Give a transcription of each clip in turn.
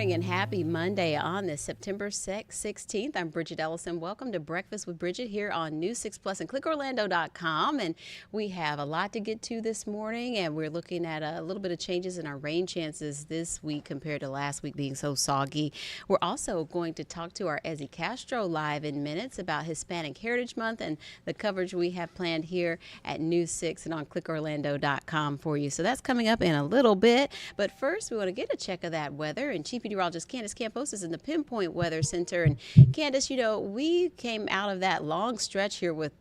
morning and happy Monday on this September 16th. I'm Bridgett Ellison. Welcome to Breakfast with Bridgett here on News 6 Plus and clickorlando.com. And we have a lot to get to this morning, and we're looking at a little bit of changes in our rain chances this week compared to last week being so soggy. We're also going to talk to our Ezzy Castro live in minutes about Hispanic Heritage Month and the coverage we have planned here at News 6 and on clickorlando.com for you. So that's coming up in a little bit. But first, we want to get a check of that weather. And Chief Meteorologist Candace Campos is in the Pinpoint Weather Center. And Candace, you know, we came out of that long stretch here with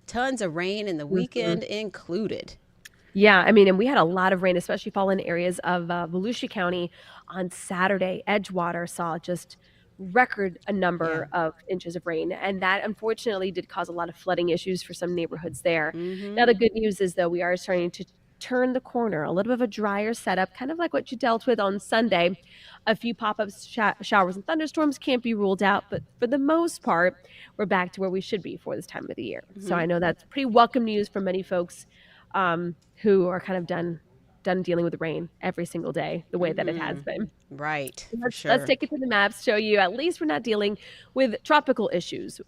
tons of rain and the weekend included. Yeah, I mean, and we had a lot of rain, especially fall in areas of Volusia County on Saturday. Edgewater saw just record a number of inches of rain, and that unfortunately did cause a lot of flooding issues for some neighborhoods there. Now, the good news is, though, we are starting to turn the corner, a little bit of a drier setup, kind of like what you dealt with on Sunday. A few pop-up showers and thunderstorms can't be ruled out, but for the most part, we're back to where we should be for this time of the year. So I know that's pretty welcome news for many folks who are kind of done dealing with the rain every single day, the way that it has been. Right, Let's take it to the maps, show you at least we're not dealing with tropical issues.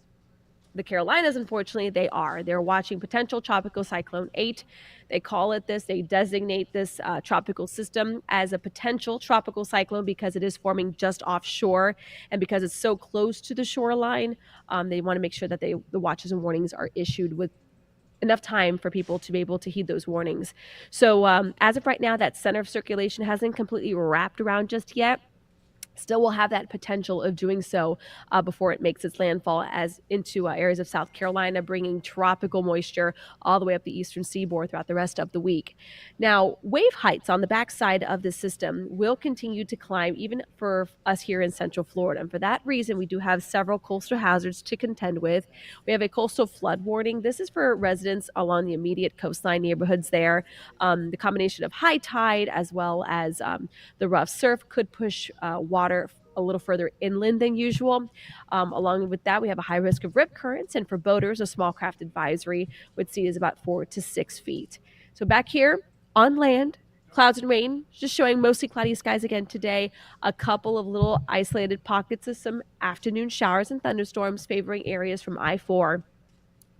The Carolinas, unfortunately, they're watching potential tropical cyclone 8. They call it this. They designate this tropical system as a potential tropical cyclone because it is forming just offshore, and because it's so close to the shoreline, they want to make sure that the watches and warnings are issued with enough time for people to be able to heed those warnings. So as of right now, that center of circulation hasn't completely wrapped around just yet. Still will have that potential of doing so before it makes its landfall as into areas of South Carolina, bringing tropical moisture all the way up the eastern seaboard throughout the rest of the week. Now, wave heights on the backside of this system will continue to climb even for us here in Central Florida. And for that reason, we do have several coastal hazards to contend with. We have a coastal flood warning. This is for residents along the immediate coastline neighborhoods there. The combination of high tide as well as the rough surf could push water a little further inland than usual. Along with that, we have a high risk of rip currents, and for boaters, a small craft advisory would see is about 4 to 6 feet. So back here on land, clouds and rain, just showing mostly cloudy skies again today. A couple of little isolated pockets of some afternoon showers and thunderstorms favoring areas from I-4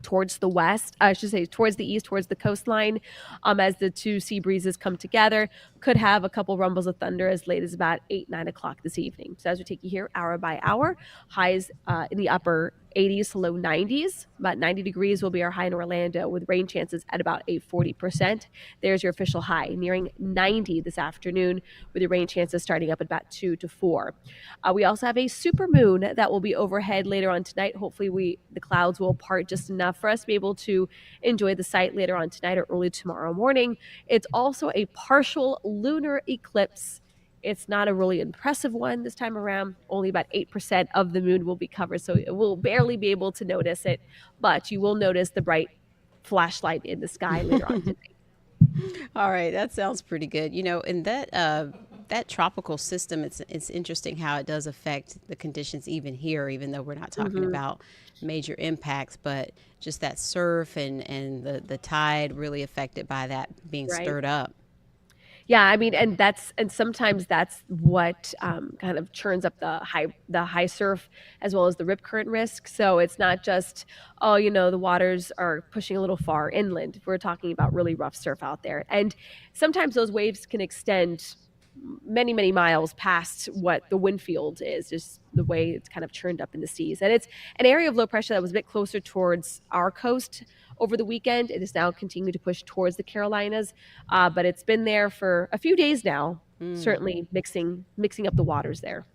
towards the west, I should say towards the east, towards the coastline, as the two sea breezes come together. Could have a couple rumbles of thunder as late as about 8-9 o'clock this evening. So as we take you here hour by hour, highs in the upper 80s to low 90s. About 90 degrees will be our high in Orlando, with rain chances at about a 40%. There's your official high, nearing 90 this afternoon, with the rain chances starting up at about 2 to 4. We also have a super moon that will be overhead later on tonight. Hopefully the clouds will part just enough for us to be able to enjoy the sight later on tonight or early tomorrow morning. It's also a partial lunar eclipse. It's not a really impressive one this time around. Only about 8% of the moon will be covered, so it will barely be able to notice it, but you will notice the bright flashlight in the sky later on today. All right, that sounds pretty good. You know, in that tropical system, it's interesting how it does affect the conditions even here, even though we're not talking about major impacts, but just that surf and the tide really affected by that being stirred up. Yeah, I mean, and sometimes that's what kind of churns up the high surf as well as the rip current risk. So it's not just, the waters are pushing a little far inland. We're talking about really rough surf out there. And sometimes those waves can extend many, many miles past what the wind field is, just the way it's kind of churned up in the seas. And it's an area of low pressure that was a bit closer towards our coast over the weekend. It is now continuing to push towards the Carolinas, but it's been there for a few days now, certainly mixing up the waters there.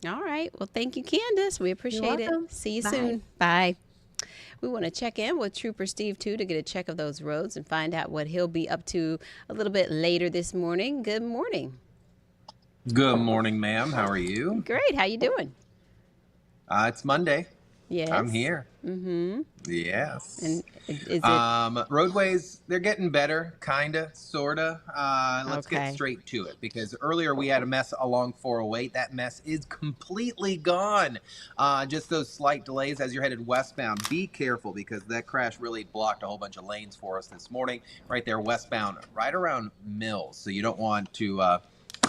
All right. Well, thank you, Candace. We appreciate it. See you soon. Bye. We want to check in with Trooper Steve, too, to get a check of those roads and find out what he'll be up to a little bit later this morning. Good morning. Good morning, ma'am. How are you? Great. How you doing? It's Monday. Yes. I'm here. Yes. And is it... roadways, they're getting better, kind of, sort of. Let's get straight to it, because earlier we had a mess along 408. That mess is completely gone. Just those slight delays as you're headed westbound. Be careful, because that crash really blocked a whole bunch of lanes for us this morning. Right there, westbound, right around Mills. So you don't want to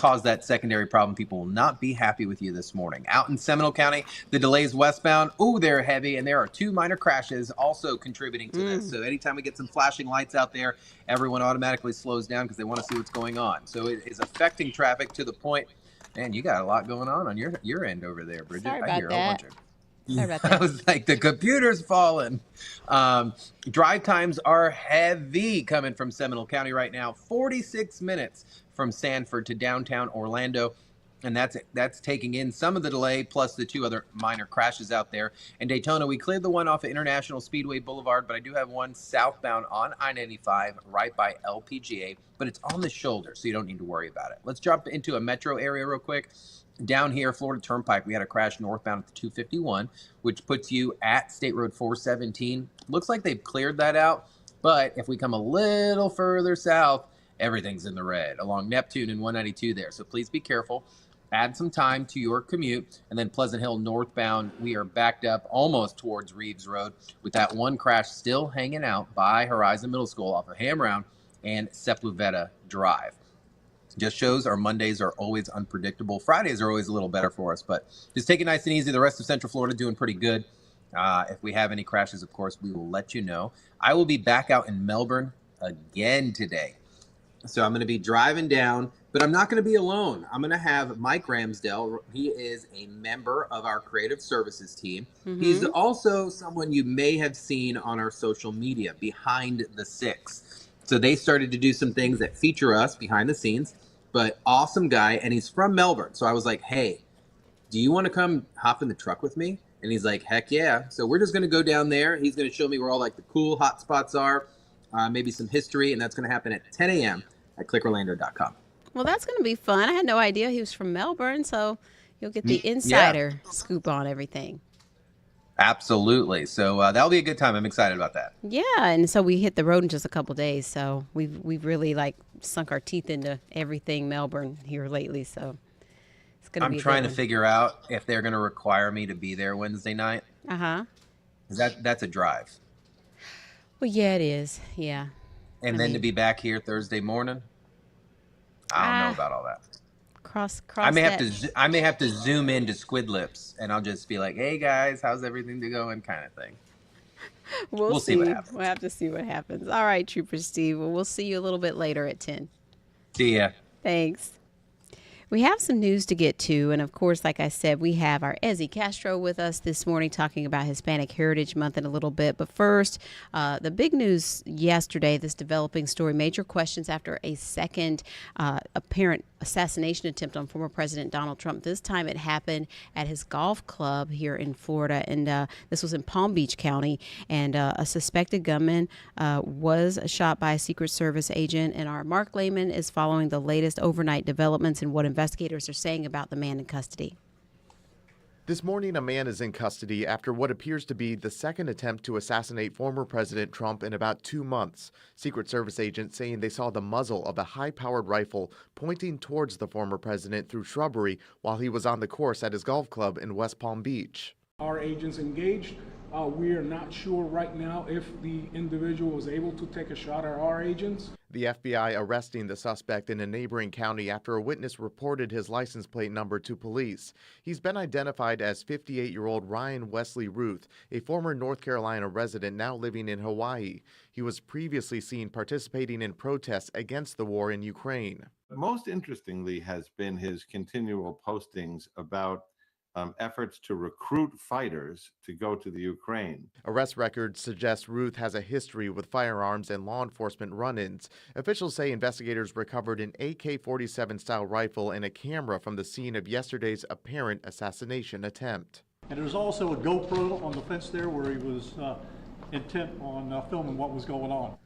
cause that secondary problem. People will not be happy with you this morning. Out in Seminole County, the delays westbound, they're heavy, and there are 2 minor crashes also contributing to this. So anytime we get some flashing lights out there, everyone automatically slows down because they want to see what's going on. So it is affecting traffic to the point, man, you got a lot going on your end over there, Bridgett. Sorry about I hear a whole bunch of... Sorry about that. I was like, the computer's falling. Drive times are heavy coming from Seminole County right now. 46 minutes from Sanford to downtown Orlando. And that's taking in some of the delay, plus the 2 other minor crashes out there. In Daytona, we cleared the one off of International Speedway Boulevard, but I do have one southbound on I-95 right by LPGA, but it's on the shoulder, so you don't need to worry about it. Let's jump into a metro area real quick. Down here, Florida Turnpike, we had a crash northbound at the 251, which puts you at State Road 417. Looks like they've cleared that out, but if we come a little further south, everything's in the red along Neptune and 192 there. So please be careful. Add some time to your commute. And then Pleasant Hill northbound, we are backed up almost towards Reeves Road with that one crash still hanging out by Horizon Middle School off of Hamround and Sepulveda Drive. Just shows our Mondays are always unpredictable. Fridays are always a little better for us, but just take it nice and easy. The rest of Central Florida doing pretty good. If we have any crashes, of course, we will let you know. I will be back out in Melbourne again today. So I'm going to be driving down, but I'm not going to be alone. I'm going to have Mike Ramsdell. He is a member of our creative services team. He's also someone you may have seen on our social media, Behind the Six. So they started to do some things that feature us behind the scenes, but awesome guy. And he's from Melbourne. So I was like, hey, do you want to come hop in the truck with me? And he's like, heck yeah. So we're just going to go down there. He's going to show me where all like the cool hot spots are, maybe some history. And that's going to happen at 10 a.m. at clickorlando.com. Well, that's going to be fun. I had no idea he was from Melbourne. So you'll get the insider scoop on everything. Absolutely. So that'll be a good time. I'm excited about that. Yeah, and so we hit the road in just a couple days. So we've really like sunk our teeth into everything Melbourne here lately. So it's gonna be. I'm trying to figure out if they're going to require me to be there Wednesday night. That's a drive. Well, yeah, it is. Yeah. And then to be back here Thursday morning. I don't know about all that. I may have to zoom into Squid Lips, and I'll just be like, "Hey guys, how's everything going?" kind of thing. We'll see what happens. We'll have to see what happens. All right, Trooper Steve. Well, we'll see you a little bit later at 10. See ya. Thanks. We have some news to get to, and of course, like I said, we have our Ezzy Castro with us this morning talking about Hispanic Heritage Month in a little bit. But first, the big news yesterday, this developing story, major questions after a second apparent assassination attempt on former President Donald Trump. This time it happened at his golf club here in Florida, and this was in Palm Beach County, and a suspected gunman was shot by a Secret Service agent, and our Mark Lehman is following the latest overnight developments and what investigators are saying about the man in custody. This morning, a man is in custody after what appears to be the second attempt to assassinate former President Trump in about 2 months. Secret Service agents saying they saw the muzzle of a high-powered rifle pointing towards the former president through shrubbery while he was on the course at his golf club in West Palm Beach. Our agents engaged. We are not sure right now if the individual was able to take a shot at our agents. The FBI arresting the suspect in a neighboring county after a witness reported his license plate number to police. He's been identified as 58-year-old Ryan Wesley Ruth, a former North Carolina resident now living in Hawaii. He was previously seen participating in protests against the war in Ukraine. Most interestingly has been his continual postings about efforts to recruit fighters to go to the Ukraine. Arrest records suggest Ruth has a history with firearms and law enforcement run-ins. Officials say investigators recovered an AK-47 style rifle and a camera from the scene of yesterday's apparent assassination attempt. And there's also a GoPro on the fence there where he was intent on filming what was going on.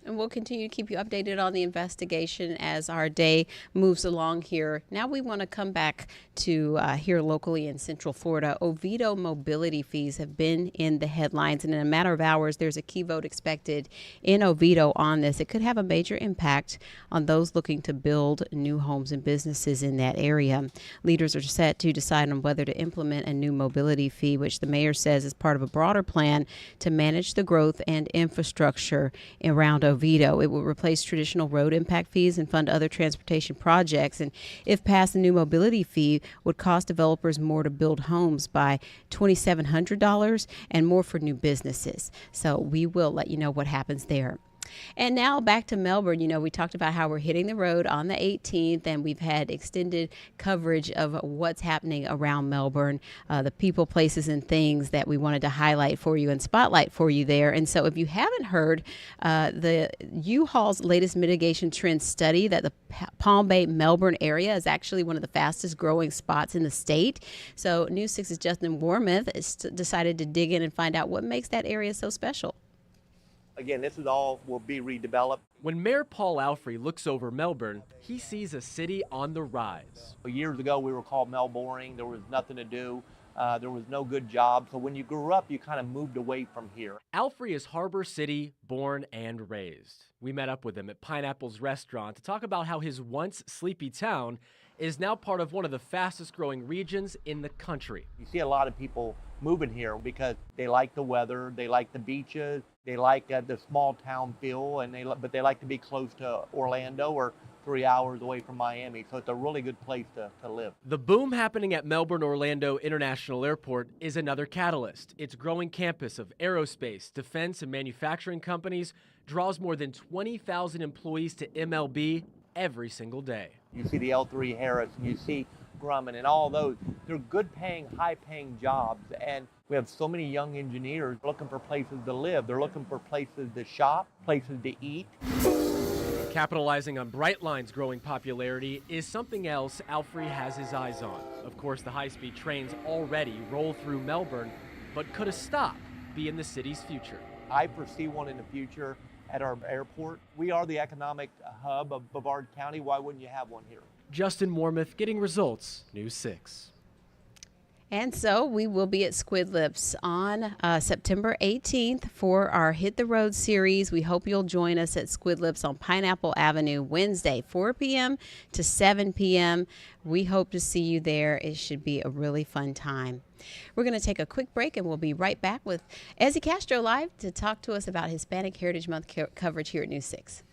And we'll continue to keep you updated on the investigation as our day moves along here. Now we want to come back to here locally in Central Florida. Ovito mobility fees have been in the headlines, and in a matter of hours, there's a key vote expected in Ovito on this. It could have a major impact on those looking to build new homes and businesses in that area. Leaders are set to decide on whether to implement a new mobility fee, which the mayor says is part of a broader plan to manage the growth and infrastructure around Ovito. Ovito. It will replace traditional road impact fees and fund other transportation projects. And if passed, the new mobility fee would cost developers more to build homes by $2,700 and more for new businesses. So we will let you know what happens there. And now back to Melbourne. You know, we talked about how we're hitting the road on the 18th, and we've had extended coverage of what's happening around Melbourne, the people, places, and things that we wanted to highlight for you and spotlight for you there. And so if you haven't heard, the U-Haul's latest mitigation trend study that the Palm Bay, Melbourne area is actually one of the fastest growing spots in the state. So News 6's Justin Wormuth decided to dig in and find out what makes that area so special. Again, this is all will be redeveloped. When Mayor Paul Alfrey looks over Melbourne, he sees a city on the rise. Years ago, we were called Melbourne. There was nothing to do. There was no good job. So when you grew up, you kind of moved away from here. Alfrey is Harbor City, born and raised. We met up with him at Pineapple's restaurant to talk about how his once sleepy town is now part of one of the fastest growing regions in the country. You see a lot of people moving here because they like the weather, they like the beaches, they like the small town feel, and but they like to be close to Orlando or 3 hours away from Miami. So it's a really good place to live. The boom happening at Melbourne Orlando International Airport is another catalyst. Its growing campus of aerospace, defense, and manufacturing companies draws more than 20,000 employees to MLB every single day. You see the L3 Harris, and you see Grumman, and all those. They're good paying, high paying jobs. And we have so many young engineers looking for places to live. They're looking for places to shop, places to eat. Capitalizing on Brightline's growing popularity is something else Alfrey has his eyes on. Of course, the high-speed trains already roll through Melbourne, but could a stop be in the city's future? I foresee one in the future at our airport. We are the economic hub of Brevard County. Why wouldn't you have one here? Justin Wormuth getting results, News 6. And so we will be at Squid Lips on September 18th for our Hit the Road series. We hope you'll join us at Squid Lips on Pineapple Avenue Wednesday, 4 p.m. to 7 p.m. We hope to see you there. It should be a really fun time. We're going to take a quick break, and we'll be right back with Ezzy Castro live to talk to us about Hispanic Heritage Month coverage here at News 6.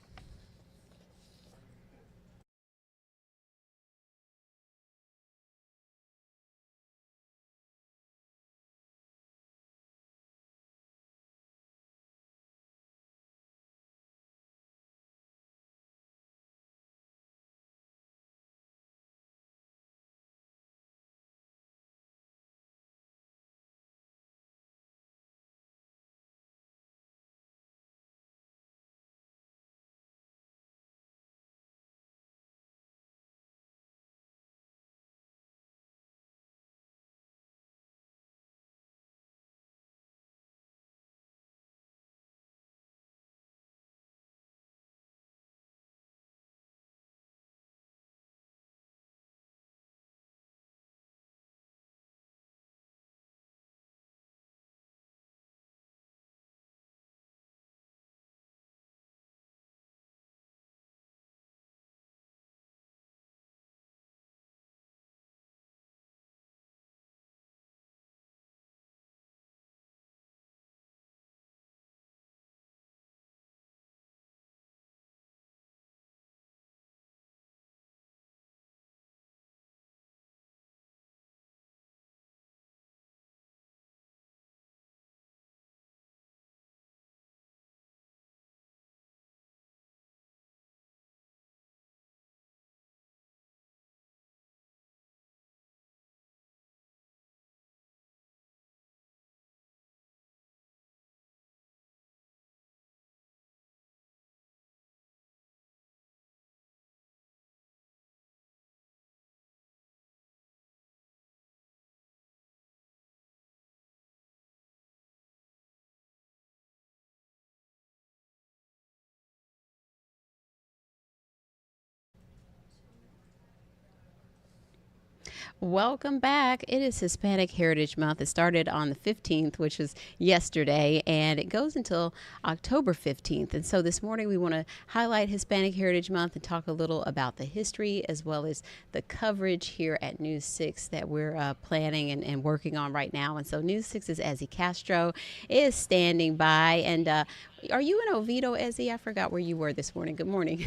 Welcome back. It is Hispanic Heritage Month. It started on the 15th, which was yesterday, and it goes until October 15th. And so this morning we want to highlight Hispanic Heritage Month and talk a little about the history as well as the coverage here at News 6 that we're planning and working on right now. And so News 6's Ezzy Castro is standing by. And are you in Ovito, Ezzy? I forgot where you were this morning. Good morning.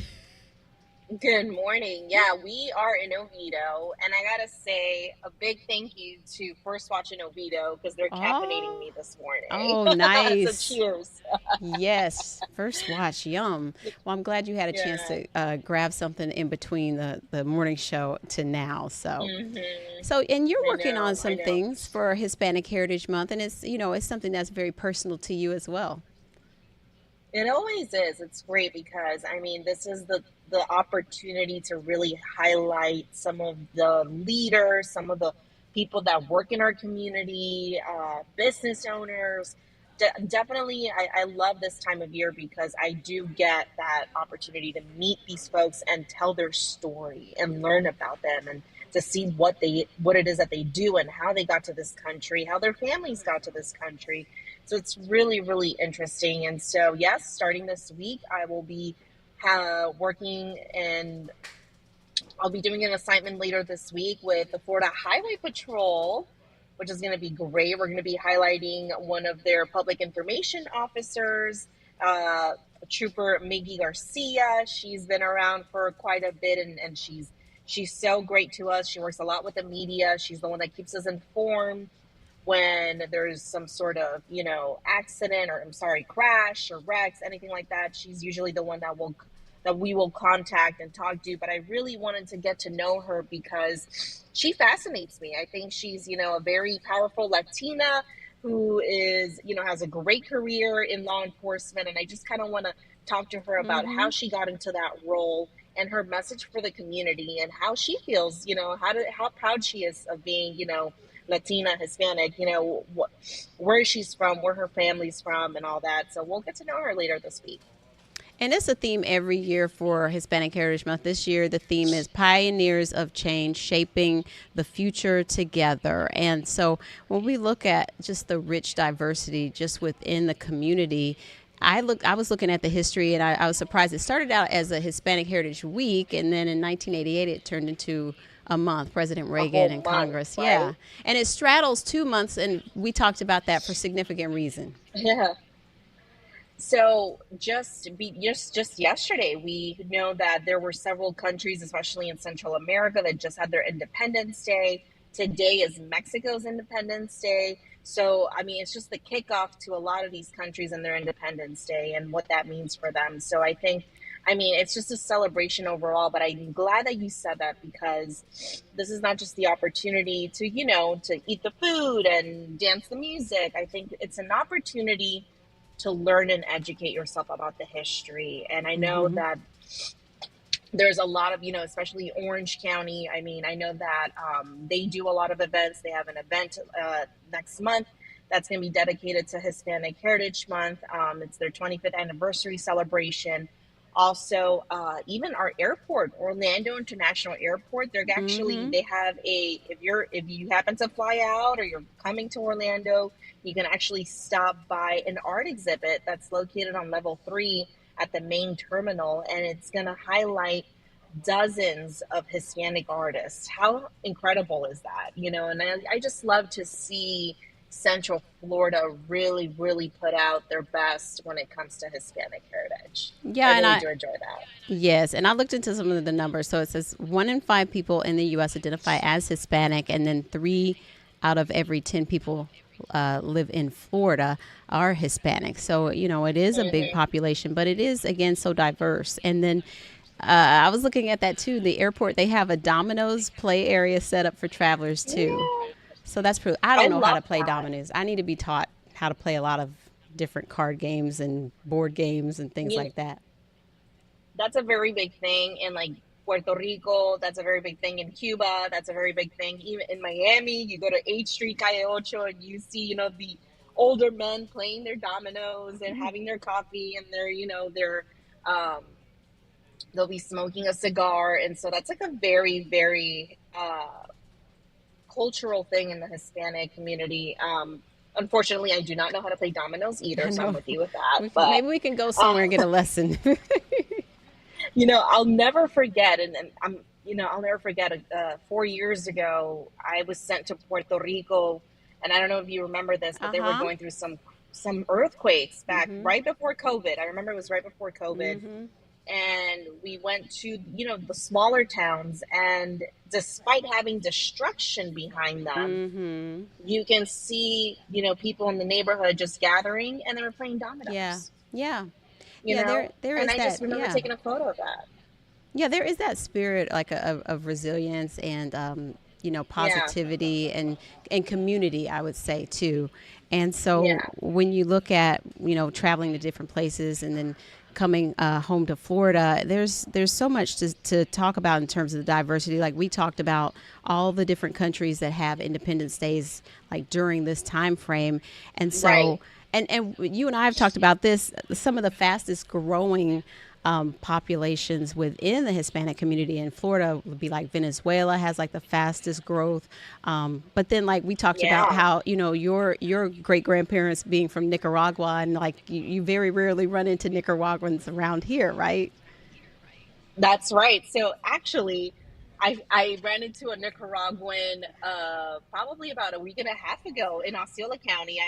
Good morning. Yeah, we are in Oviedo, and I gotta say a big thank you to First Watch in Oviedo because they're caffeinating me this morning. Oh, nice. So cheers. Yes, First Watch, yum. Well, I'm glad you had a chance to grab something in between the morning show to now. So, and you're working on some things for Hispanic Heritage Month, and it's something that's very personal to you as well. It always is. It's great because this is the opportunity to really highlight some of the leaders, some of the people that work in our community, business owners. Definitely, I love this time of year because I do get that opportunity to meet these folks and tell their story and learn about them and to see what it is that they do and how they got to this country, how their families got to this country. So it's really, really interesting. And so, yes, starting this week, I will be working, and I'll be doing an assignment later this week with the Florida Highway Patrol, which is going to be great. We're going to be highlighting one of their public information officers, Trooper Maggie Garcia. She's been around for quite a bit, and she's so great to us. She works a lot with the media. She's the one that keeps us informed when there's some sort of, accident or crash or wrecks, anything like that. She's usually the one that we will contact and talk to. But I really wanted to get to know her because she fascinates me. I think she's, a very powerful Latina who is, has a great career in law enforcement. And I just kind of want to talk to her about how she got into that role and her message for the community and how she feels, how proud she is of being, Latina, Hispanic, where she's from, where her family's from, and all that. So we'll get to know her later this week. And it's a theme every year for Hispanic Heritage Month. This year, the theme is Pioneers of Change, Shaping the Future Together. And so when we look at just the rich diversity just within the community, I was looking at the history, and I was surprised. It started out as a Hispanic Heritage Week, and then in 1988, it turned into a month, President Reagan and Congress. Right? Yeah. And it straddles 2 months, and we talked about that for significant reason. Yeah. So just yesterday, we know that there were several countries, especially in Central America, that just had their Independence Day. Today is Mexico's Independence Day. So, it's just the kickoff to a lot of these countries and their Independence Day and what that means for them. So I think, it's just a celebration overall, but I'm glad that you said that because this is not just the opportunity to, to eat the food and dance the music. I think it's an opportunity to learn and educate yourself about the history. And I know that there's a lot of, especially Orange County. I know that they do a lot of events. They have an event next month that's going to be dedicated to Hispanic Heritage Month. It's their 25th anniversary celebration. Also, even our airport, Orlando International Airport, they're actually, they have if you happen to fly out or you're coming to Orlando, you can actually stop by an art exhibit that's located on level 3 at the main terminal, and it's going to highlight dozens of Hispanic artists. How incredible is that? And I just love to see Central Florida really, really put out their best when it comes to Hispanic heritage. Yeah, I really do enjoy that. Yes, and I looked into some of the numbers. So it says 1 in 5 people in the U.S. identify as Hispanic, and then 3 out of every 10 people live in Florida are Hispanic. So, it is a big population, but it is, again, so diverse. And then I was looking at that, too. The airport, they have a dominoes play area set up for travelers, too. Yeah. So that's pretty. I don't know how to play dominoes. I need to be taught how to play a lot of different card games and board games and things like that. That's a very big thing in Puerto Rico. That's a very big thing in Cuba. That's a very big thing. Even in Miami, you go to 8th Street, Calle Ocho, and you see, the older men playing their dominoes and having their coffee and they'll be smoking a cigar. And so that's a very, very cultural thing in the Hispanic community. Unfortunately, I do not know how to play dominoes either, so I'm with you with that. But Maybe we can go somewhere and get a lesson. I'll never forget, I'll never forget. 4 years ago, I was sent to Puerto Rico, and I don't know if you remember this, but they were going through some earthquakes back right before COVID. I remember it was right before COVID. And we went to, the smaller towns, and despite having destruction behind them, you can see, people in the neighborhood just gathering, and they were playing dominoes. Yeah. There is that. I just remember taking a photo of that. Yeah, there is that spirit like of resilience and positivity and community, I would say too. And so when you look at traveling to different places and then coming home to Florida, there's so much to talk about in terms of the diversity. Like we talked about all the different countries that have Independence Days like during this time frame, and so and you and I have talked about this. Some of the fastest growing populations within the Hispanic community in Florida would be like Venezuela has like the fastest growth. But then like we talked about how, your great grandparents being from Nicaragua, and like you very rarely run into Nicaraguans around here, right? That's right. So actually, I ran into a Nicaraguan probably about a week and a half ago in Osceola County.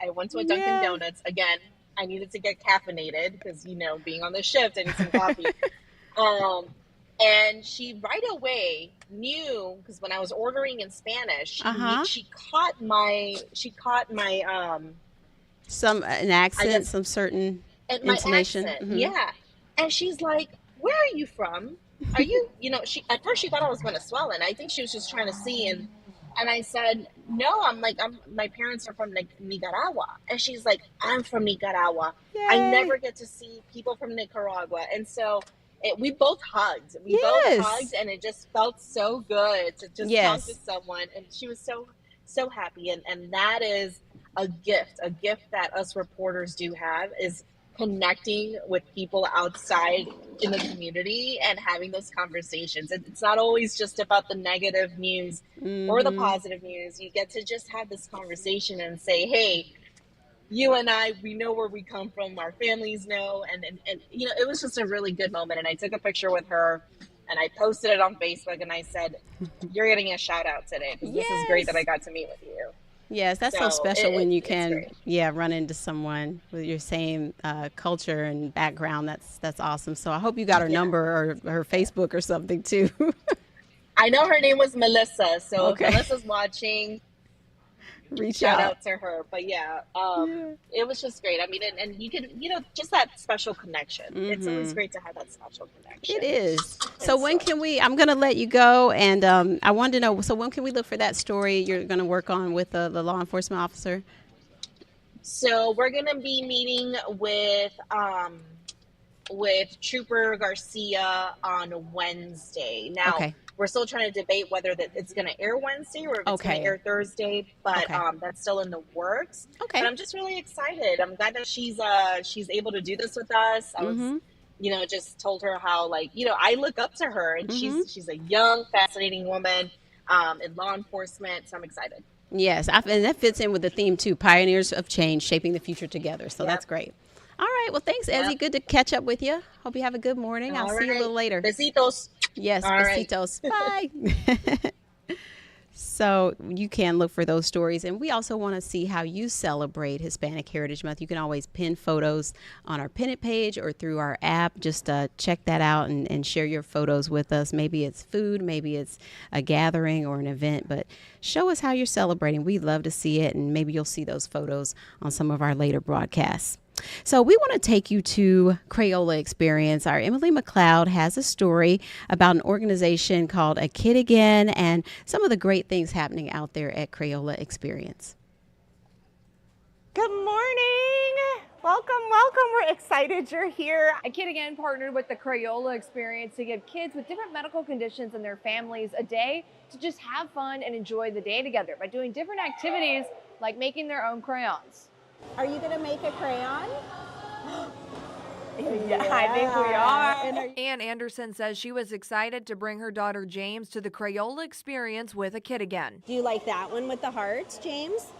I went to a Dunkin' Donuts again. I needed to get caffeinated because, being on the shift, I need some coffee. And she right away knew, because when I was ordering in Spanish, she caught my an accent, some certain intonation. Yeah. And she's like, "Where are you from? Are you, she at first she thought I was Venezuelan. I think she was just trying to see, and I said, "No, my parents are from Nicaragua." And she's like, "I'm from Nicaragua." Yay. I never get to see people from Nicaragua. And so we both hugged. And it just felt so good to just talk to someone. And she was so happy. And that is a gift that us reporters do have, is connecting with people outside in the community and having those conversations. It's not always just about the negative news or the positive news. You get to just have this conversation and say, "Hey, you and I, we know where we come from. Our families know." And it was just a really good moment. And I took a picture with her and I posted it on Facebook, and I said, "You're getting a shout out today, because this is great that I got to meet with you." Yes, that's so special when you can, run into someone with your same culture and background. That's awesome. So I hope you got her number or her Facebook or something too. I know her name was Melissa. So if Melissa's watching, shout out to her. But it was just great. I mean, and you can, just that special connection. It's always great to have that special connection. It is. So when can I'm going to let you go, and I wanted to know, so when can we look for that story you're going to work on with the law enforcement officer? So we're going to be meeting with Trooper Garcia on Wednesday. Now, we're still trying to debate whether it's going to air Wednesday or if it's going to air Thursday, but that's still in the works. But I'm just really excited. I'm glad that she's able to do this with us. I was, just told her how, I look up to her, and she's a young, fascinating woman in law enforcement. So I'm excited. Yes, and that fits in with the theme too: pioneers of change, shaping the future together. So that's great. All right. Well, thanks, Ezzy. Good to catch up with you. Hope you have a good morning. I'll see you a little later. Besitos. Yes, besitos. Bye. So you can look for those stories. And we also want to see how you celebrate Hispanic Heritage Month. You can always pin photos on our Pin It page or through our app. Just check that out and share your photos with us. Maybe it's food, maybe it's a gathering or an event, but show us how you're celebrating. We'd love to see it, and maybe you'll see those photos on some of our later broadcasts. So we want to take you to Crayola Experience. Our Emily McLeod has a story about an organization called A Kid Again and some of the great things happening out there at Crayola Experience. Good morning. Welcome. We're excited you're here. A Kid Again partnered with the Crayola Experience to give kids with different medical conditions and their families a day to just have fun and enjoy the day together by doing different activities like making their own crayons. Are you going to make a crayon? Yeah, I think we are. Ann Anderson says she was excited to bring her daughter James to the Crayola Experience with a kid again. Do you like that one with the hearts, James?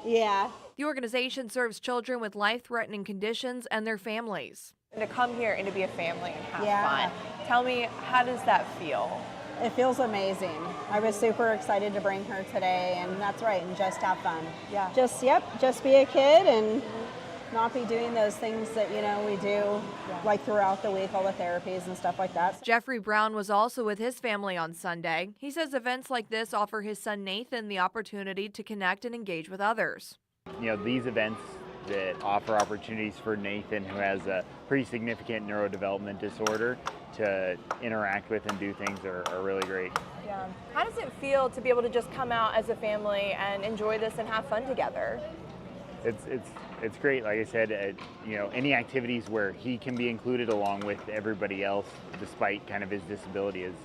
Yeah. The organization serves children with life-threatening conditions and their families. To come here and to be a family and have Yeah. fun. Tell me, how does that feel? It feels amazing. I was super excited to bring her today, and that's right, and just have fun. Yeah. Just be a kid and not be doing those things that, we do like throughout the week, all the therapies and stuff like that. Jeffrey Brown was also with his family on Sunday. He says events like this offer his son Nathan the opportunity to connect and engage with others. These events that offer opportunities for Nathan, who has a pretty significant neurodevelopment disorder, to interact with and do things are really great. Yeah. How does it feel to be able to just come out as a family and enjoy this and have fun together? It's great. Like I said, any activities where he can be included along with everybody else, despite kind of his disability, is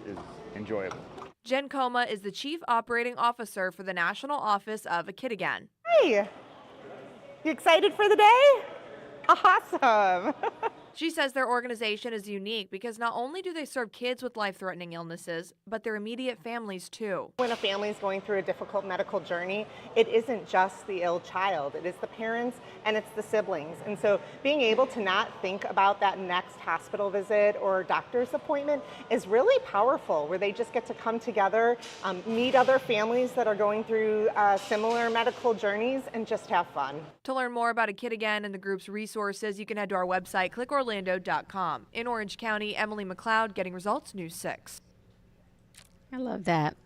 enjoyable. Jen Coma is the Chief Operating Officer for the National Office of A Kid Again. Hey, you excited for the day? Awesome. She says their organization is unique because not only do they serve kids with life-threatening illnesses, but their immediate families too. When a family is going through a difficult medical journey, it isn't just the ill child, it is the parents and it's the siblings. And so being able to not think about that next hospital visit or doctor's appointment is really powerful, where they just get to come together, meet other families that are going through similar medical journeys, and just have fun. To learn more about A Kid Again and the group's resources, you can head to our website, clickorlando.com. In Orange County, Emily McLeod, Getting Results, News 6. I love that.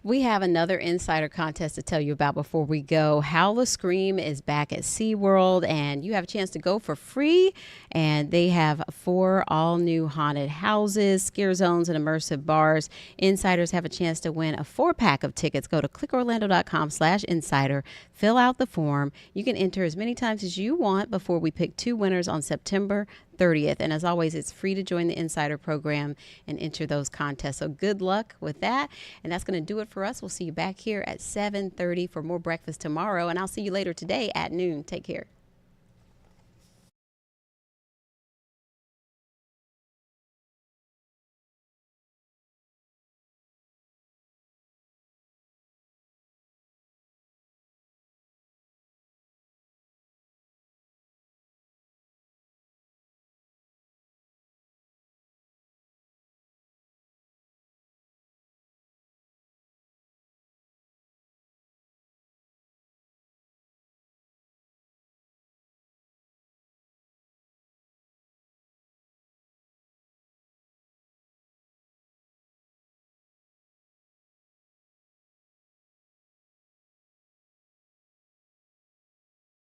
We have another insider contest to tell you about before we go. Howl and Scream is back at SeaWorld, and you have a chance to go for free. And they have 4 all-new haunted houses, scare zones, and immersive bars. Insiders have a chance to win a 4-pack of tickets. Go to clickorlando.com/insider. Fill out the form. You can enter as many times as you want before we pick 2 winners on September 30th. And as always, it's free to join the Insider program and enter those contests. So good luck with that. And that's going to do it for us. We'll see you back here at 7:30 for more breakfast tomorrow. And I'll see you later today at noon. Take care.